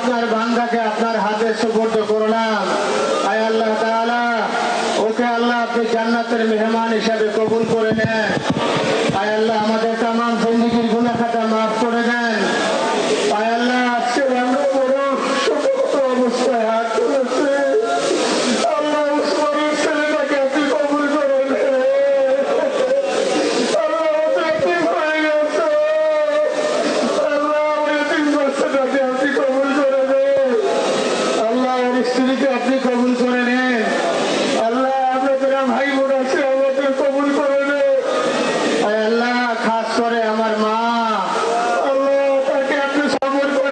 আপনার বান্দাকে আপনার হাতে সুপর্দ করলাম। আয় আল্লাহ তাআলা, ওকে আল্লাহ আপনি জান্নাতের মেহমান হিসাবে কবুল করে নেন। আয় আল্লাহ, আমাদের তামাম জিন্দেগির গুনাহ খাতা মাফ করে দেন। আয় আল্লাহ, আজকে আমরা বড় শোকত অবস্থায় হাত তুলেছি। আল্লাহ, উসমানের ছেলেটাকে আপনি কবুল করে নেন। আল্লাহ, ও এতিম হয়ে গেছে। আল্লাহ, ওই এতিম বাচ্চাটাকে আপনি কবুল করে নেন। আল্লাহ, ওর স্ত্রীকে আপনি কবুল করে নেন। আল্লাহ, আমাদের ভাই বোন আছে, আমাদের কবুল করে নেন। আয় আল্লাহ, খাস করে আমার